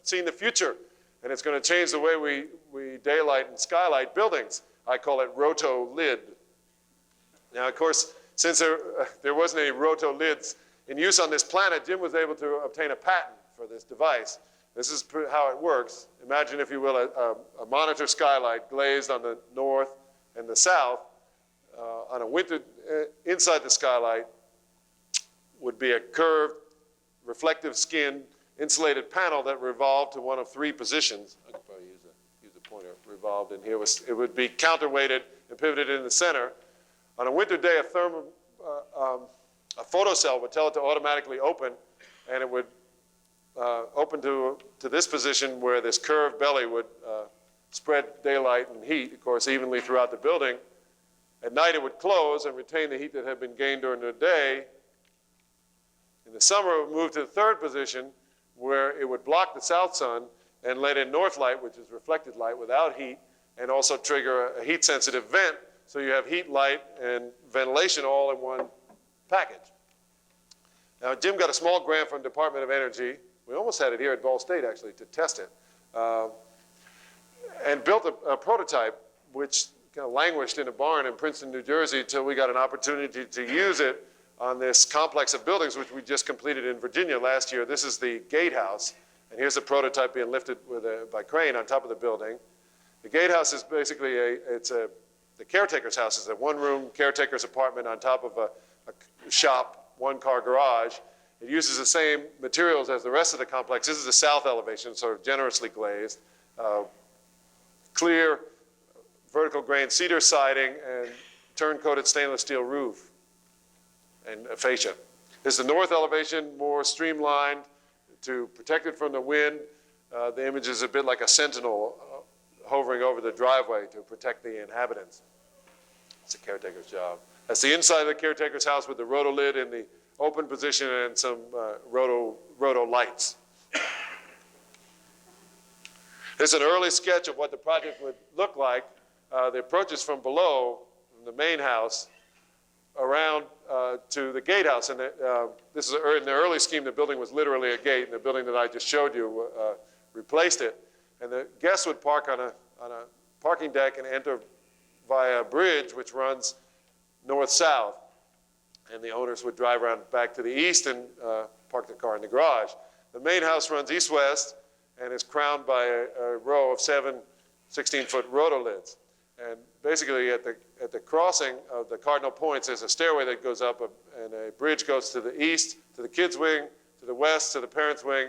seen the future, and it's going to change the way we daylight and skylight buildings. I call it roto-lid. Now, of course, since there wasn't any roto-lids in use on this planet, Jim was able to obtain a patent for this device. This is how it works. Imagine, if you will, a monitor skylight glazed on the north and the south. On a winter, inside the skylight would be a curved, reflective skin, insulated panel that revolved to one of three positions. I could probably use a pointer. Revolved in here. It would be counterweighted and pivoted in the center. On a winter day, a photocell would tell it to automatically open, and it would open to this position where this curved belly would spread daylight and heat, of course, evenly throughout the building. At night, it would close and retain the heat that had been gained during the day. In the summer, it would move to the third position, where it would block the south sun and let in north light, which is reflected light without heat, and also trigger a heat-sensitive vent, so you have heat, light, and ventilation all in one package. Now, Jim got a small grant from the Department of Energy. We almost had it here at Ball State, actually, to test it, and built a prototype, which kind of languished in a barn in Princeton, New Jersey, until we got an opportunity to use it on this complex of buildings, which we just completed in Virginia last year. This is the gatehouse, and here's the prototype being lifted by crane on top of the building. The gatehouse is basically the caretaker's house is a one-room caretaker's apartment on top of a shop, one-car garage. It uses the same materials as the rest of the complex. This is the south elevation, sort of generously glazed. Clear, vertical grain cedar siding and turn-coated stainless steel roof and fascia. This is the north elevation, more streamlined to protect it from the wind. The image is a bit like a sentinel hovering over the driveway to protect the inhabitants. It's a caretaker's job. That's the inside of the caretaker's house with the roto-lid in the open position and some roto lights. There's an early sketch of what the project would look like. The approach is from below, from the main house, around to the gatehouse. And this is in the early scheme, the building was literally a gate, and the building that I just showed you replaced it. And the guests would park on a parking deck and enter via a bridge which runs north-south. And the owners would drive around back to the east and park the car in the garage. The main house runs east-west and is crowned by a row of 7 16-foot rotolids. And basically at the crossing of the cardinal points, there's a stairway that goes up and a bridge goes to the east, to the kids' wing, to the west, to the parents' wing,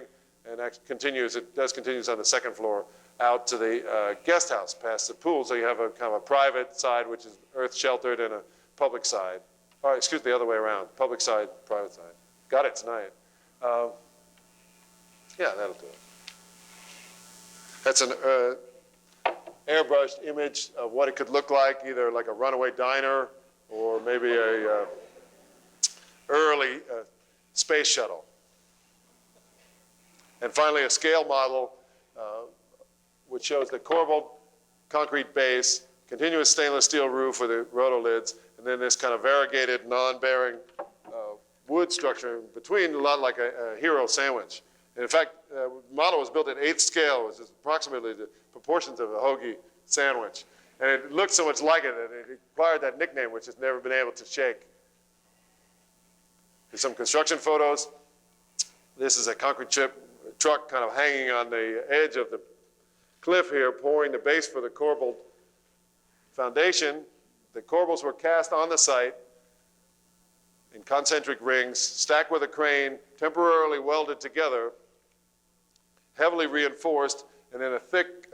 and that continues, it does continues on the second floor out to the guest house past the pool. So you have a kind of a private side, which is earth sheltered, and a public side. Oh, excuse me, the other way around. Public side, private side. Got it tonight. Yeah, that'll do it. That's an airbrushed image of what it could look like, either like a runaway diner or maybe a early space shuttle. And finally, a scale model which shows the corbelled concrete base, continuous stainless steel roof with the rotolids, and then this kind of variegated, non-bearing wood structure in between, a lot like a hero sandwich. And in fact, the model was built at 8th scale, which is approximately the proportions of a hoagie sandwich. And it looked so much like it that it acquired that nickname, which has never been able to shake. Here's some construction photos. This is a concrete truck kind of hanging on the edge of the cliff here, pouring the base for the corbelled foundation. The corbels were cast on the site in concentric rings, stacked with a crane, temporarily welded together, heavily reinforced, and then a thick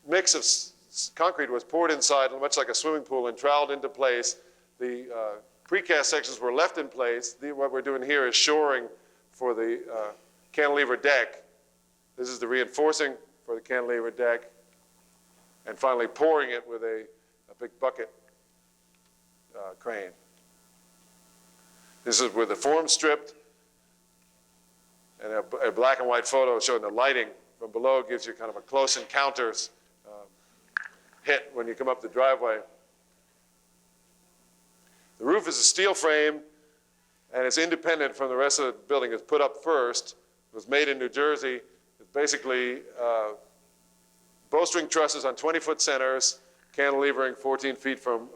mix of concrete was poured inside, much like a swimming pool, and troweled into place. The precast sections were left in place. What we're doing here is shoring for the cantilever deck. This is the reinforcing for the cantilever deck. and finally pouring it with a big bucket crane. This is with the form stripped, and a black and white photo showing the lighting from below gives you kind of a close encounters hit when you come up the driveway. The roof is a steel frame, and it's independent from the rest of the building. It's put up first. It was made in New Jersey. It's basically bowstring trusses on 20-foot centers, cantilevering 14 feet from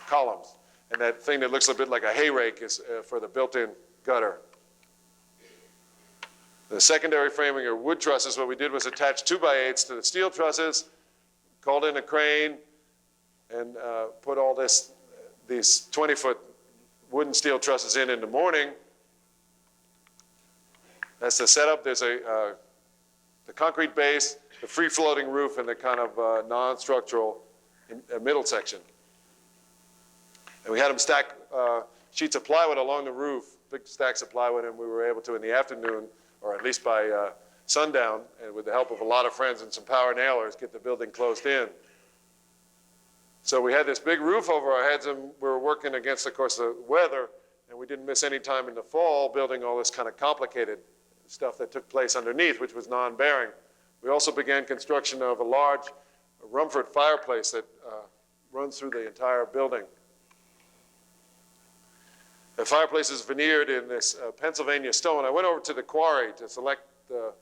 columns. And that thing that looks a bit like a hay rake is for the built-in gutter. The secondary framing are wood trusses. What we did was attach 2x8s to the steel trusses, called in a crane, and put all these 20-foot wooden steel trusses in the morning. That's the setup. There's the concrete base, the free-floating roof, and the kind of non-structural middle section. And we had them stack sheets of plywood along the roof, big stacks of plywood, and we were able to, in the afternoon, or at least by sundown, and with the help of a lot of friends and some power nailers, get the building closed in. So we had this big roof over our heads, and we were working against, of course, the weather, and we didn't miss any time in the fall building all this kind of complicated stuff that took place underneath, which was non-bearing. We also began construction of a large Rumford fireplace that runs through the entire building. The fireplace is veneered in this Pennsylvania stone. I went over to the quarry to select the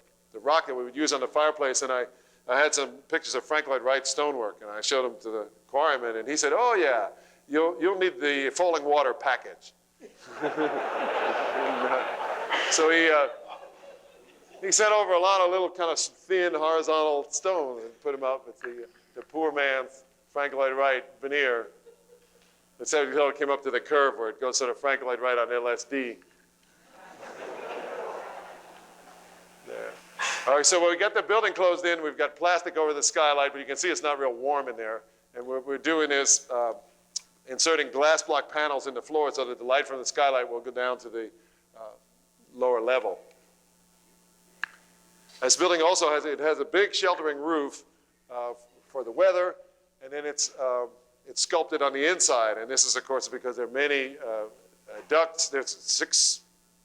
rock that we would use on the fireplace, and I had some pictures of Frank Lloyd Wright stonework, and I showed them to the quarryman, and he said, "Oh yeah, you'll need the falling water package." So he sent over a lot of little kind of thin horizontal stones and put them up with the poor man's Frank Lloyd Wright veneer. Instead, it came up to the curve where it goes sort of Frank Lloyd Wright on LSD. There. All right, so when we got the building closed in, we've got plastic over the skylight, but you can see it's not real warm in there. And what we're doing is inserting glass block panels in the floor so that the light from the skylight will go down to the lower level. This building also has a big sheltering roof for the weather, and then it's sculpted on the inside. And this is, of course, because there are many ducts. There's 6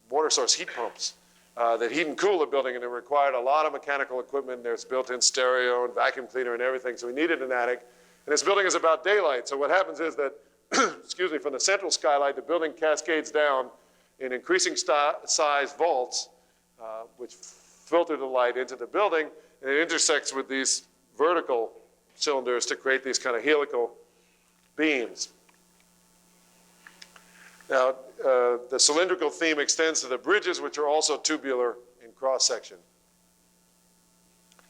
water source heat pumps that heat and cool the building, and it required a lot of mechanical equipment. There's built-in stereo and vacuum cleaner and everything, so we needed an attic. And this building is about daylight, so what happens is that, excuse me, from the central skylight, the building cascades down in increasing size vaults, which filter the light into the building, and it intersects with these vertical cylinders to create these kind of helical beams. Now, the cylindrical theme extends to the bridges, which are also tubular in cross-section.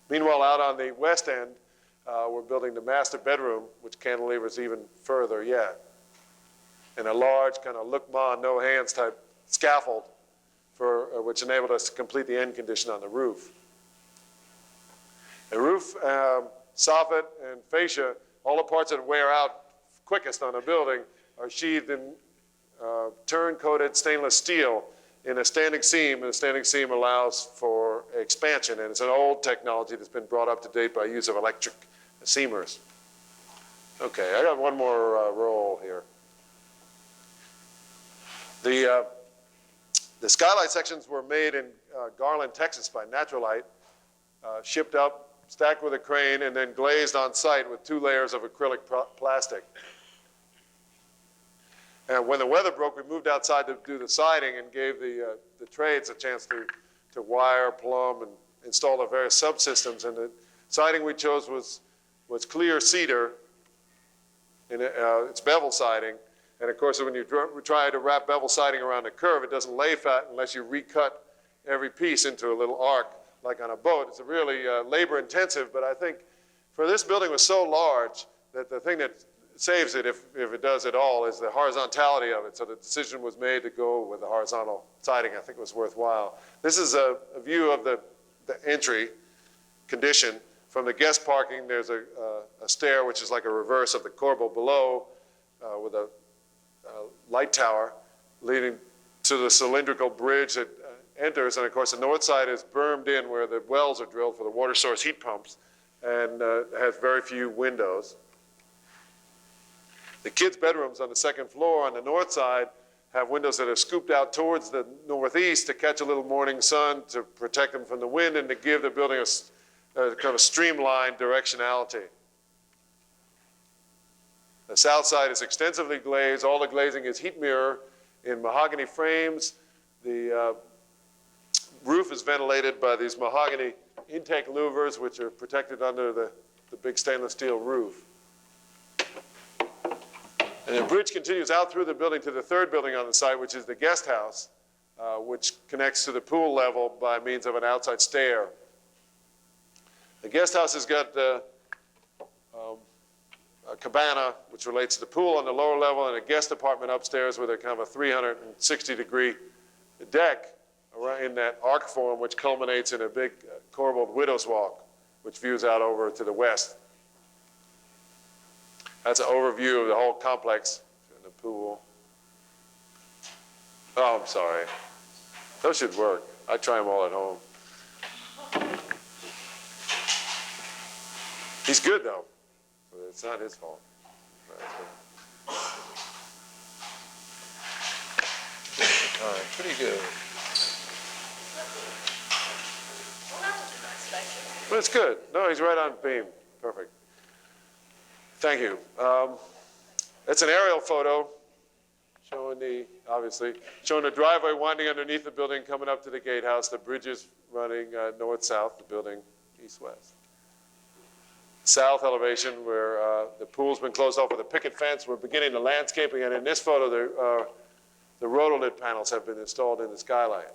Meanwhile, out on the west end, we're building the master bedroom, which cantilevers even further yet, and a large kind of look ma, no hands type scaffold which enabled us to complete the end condition on the roof. The roof, soffit, and fascia, all the parts that wear out quickest on a building, are sheathed in turn-coated stainless steel in a standing seam, and the standing seam allows for expansion, and it's an old technology that's been brought up to date by use of electric seamers. Okay, I got one more roll here. The skylight sections were made in Garland, Texas by Naturalite, shipped up, stacked with a crane, and then glazed on site with 2 layers of acrylic plastic. And when the weather broke, we moved outside to do the siding and gave the trades a chance to wire, plumb, and install the various subsystems. And the siding we chose was clear cedar, and it's bevel siding. And of course, when you try to wrap bevel siding around a curve, it doesn't lay flat unless you recut every piece into a little arc, like on a boat. It's really labor intensive, but I think for this building was so large that the thing that saves it, if it does at all, is the horizontality of it. So the decision was made to go with the horizontal siding. I think it was worthwhile. This is a view of the entry condition. From the guest parking, there's a stair, which is like a reverse of the corbel below, with a light tower leading to the cylindrical bridge that enters. And of course, the north side is bermed in where the wells are drilled for the water source heat pumps. and has very few windows. The kids' bedrooms on the second floor on the north side have windows that are scooped out towards the northeast to catch a little morning sun, to protect them from the wind, and to give the building a kind of streamlined directionality. The south side is extensively glazed. All the glazing is heat mirror in mahogany frames. The roof is ventilated by these mahogany intake louvers, which are protected under the big stainless steel roof. And the bridge continues out through the building to the third building on the site, which is the guest house, which connects to the pool level by means of an outside stair. The guest house has got a cabana, which relates to the pool on the lower level, and a guest apartment upstairs with a kind of a 360-degree deck in that arc form, which culminates in a big corbelled widow's walk, which views out over to the west. That's an overview of the whole complex and the pool. Oh, I'm sorry. Those should work. I try them all at home. He's good, though. It's not his fault. All right, pretty good. But it's good. No, he's right on beam. Perfect. Thank you. That's an aerial photo showing showing the driveway winding underneath the building, coming up to the gatehouse. The bridge is running north-south, the building east-west. South elevation, where the pool's been closed off with a picket fence. We're beginning the landscaping, and in this photo, the rotolid panels have been installed in the skylight.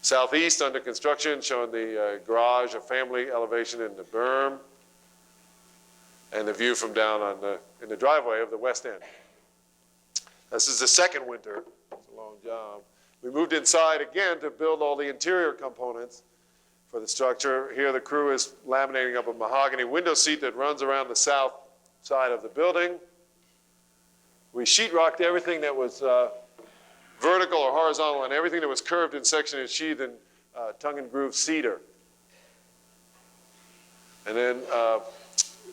Southeast, under construction, showing the garage, a family elevation in the berm, and the view from down in the driveway of the west end. This is the second winter. It's a long job. We moved inside again to build all the interior components for the structure. Here the crew is laminating up a mahogany window seat that runs around the south side of the building. We sheetrocked everything that was vertical or horizontal, and everything that was curved in section and sheathed in tongue and groove cedar. And then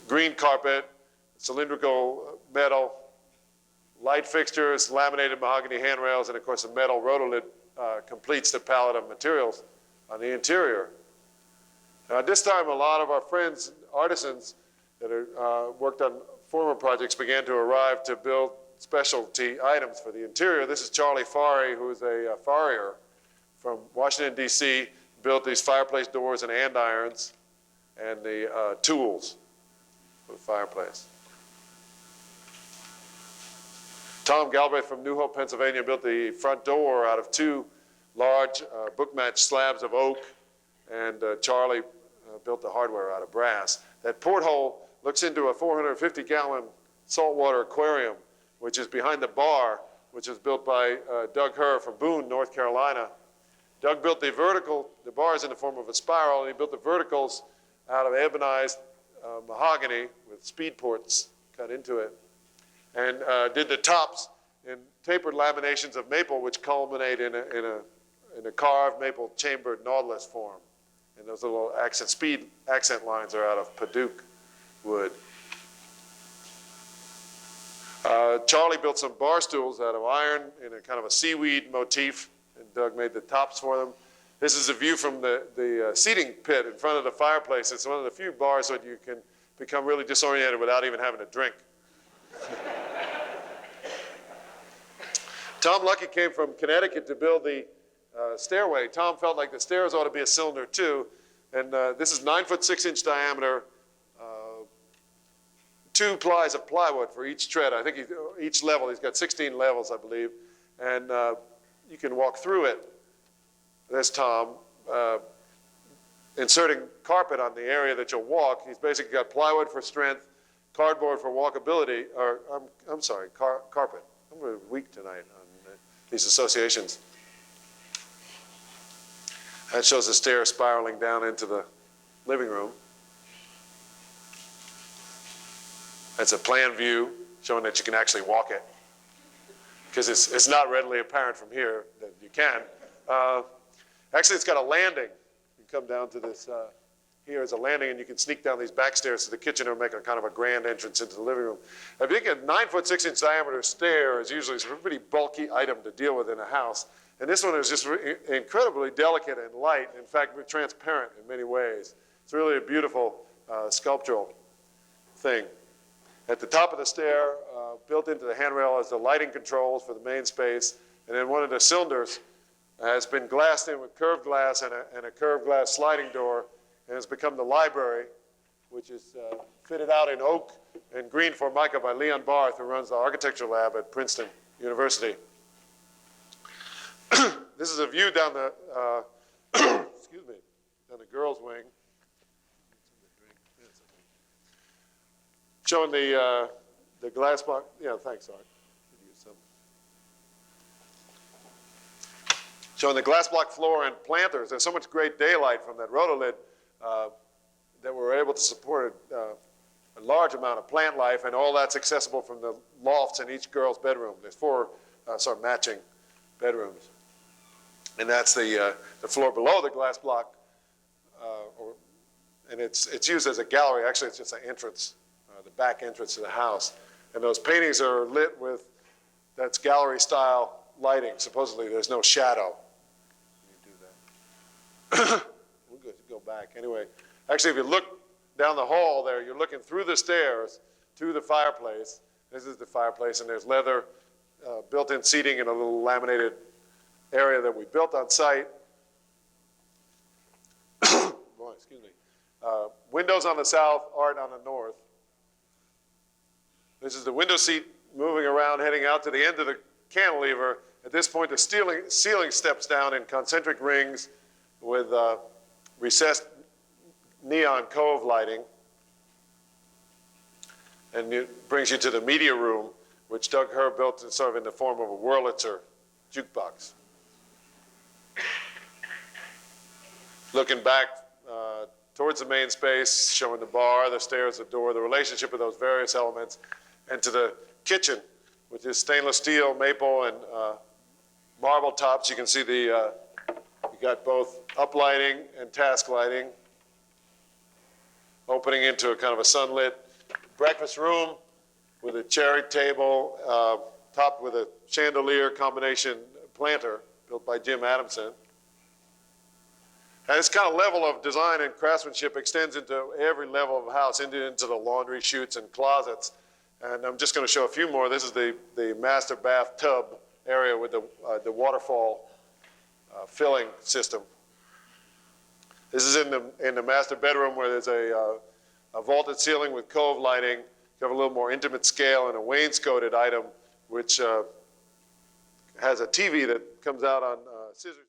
green carpet, cylindrical metal, light fixtures, laminated mahogany handrails, and of course a metal rotolid completes the palette of materials on the interior. Now, at this time, a lot of our friends, artisans that are, worked on former projects, began to arrive to build specialty items for the interior. This is Charlie Farry, who is a farrier from Washington, D.C., built these fireplace doors and andirons and the tools for the fireplace. Tom Galbraith from New Hope, Pennsylvania, built the front door out of two large book-matched slabs of oak, and Charlie built the hardware out of brass. That porthole looks into a 450-gallon saltwater aquarium, which is behind the bar, which was built by Doug Herr from Boone, North Carolina. Doug built the bars in the form of a spiral, and he built the verticals out of ebonized mahogany with speed ports cut into it, and did the tops in tapered laminations of maple, which culminate in a carved maple chambered nautilus form. And those little accent lines are out of Paduke wood. Charlie built some bar stools out of iron in a kind of a seaweed motif, and Doug made the tops for them. This is a view from the seating pit in front of the fireplace. It's one of the few bars that you can become really disoriented without even having a drink. Tom Lucky came from Connecticut to build the stairway. Tom felt like the stairs ought to be a cylinder too, and this is 9 foot 6 inch diameter, 2 plies of plywood for each tread. I think each level, he's got 16 levels, I believe, and you can walk through it. There's Tom inserting carpet on the area that you'll walk. He's basically got plywood for strength, cardboard for walkability, or I'm sorry, carpet. I'm really weak tonight on these associations. That shows the stair spiraling down into the living room. That's a plan view showing that you can actually walk it, because it's not readily apparent from here that you can. Actually, it's got a landing. You come down to this here is a landing, and you can sneak down these back stairs to the kitchen or make a kind of a grand entrance into the living room. I think a 9-foot 6-inch diameter stair is usually a pretty bulky item to deal with in a house. And this one is just incredibly delicate and light, in fact, transparent in many ways. It's really a beautiful sculptural thing. At the top of the stair, built into the handrail, is the lighting controls for the main space. And then one of the cylinders has been glassed in with curved glass and a curved glass sliding door, and has become the library, which is fitted out in oak and green formica by Leon Barth, who runs the architecture lab at Princeton University. This is a view down the, excuse me, down the girls' wing, showing the glass block. Yeah, thanks, Art. Showing the glass block floor and planters. There's so much great daylight from that rotolid that we're able to support a large amount of plant life, and all that's accessible from the lofts in each girl's bedroom. There's 4 sort of matching bedrooms. And that's the floor below the glass block, and it's used as a gallery. Actually, it's just an entrance, the back entrance to the house. And those paintings are lit with, that's gallery-style lighting. Supposedly, there's no shadow. You do that. We'll go back. Anyway, actually, if you look down the hall there, you're looking through the stairs to the fireplace. This is the fireplace, and there's leather built-in seating in a little laminated area that we built on site. Boy, excuse me. Windows on the south, art on the north. This is the window seat moving around, heading out to the end of the cantilever. At this point, the ceiling steps down in concentric rings with recessed neon cove lighting. And it brings you to the media room, which Doug Herr built sort of in the form of a Wurlitzer jukebox. Looking back towards the main space, showing the bar, the stairs, the door, the relationship of those various elements, and to the kitchen, which is stainless steel, maple, and marble tops. You can see you got both uplighting and task lighting, opening into a kind of a sunlit breakfast room with a cherry table, topped with a chandelier combination planter built by Jim Adamson. And this kind of level of design and craftsmanship extends into every level of the house, into the laundry chutes and closets. And I'm just going to show a few more. This is the master bath tub area with the waterfall filling system. This is in the master bedroom, where there's a vaulted ceiling with cove lighting. You have a little more intimate scale, and a wainscoted item, which has a TV that comes out on scissors.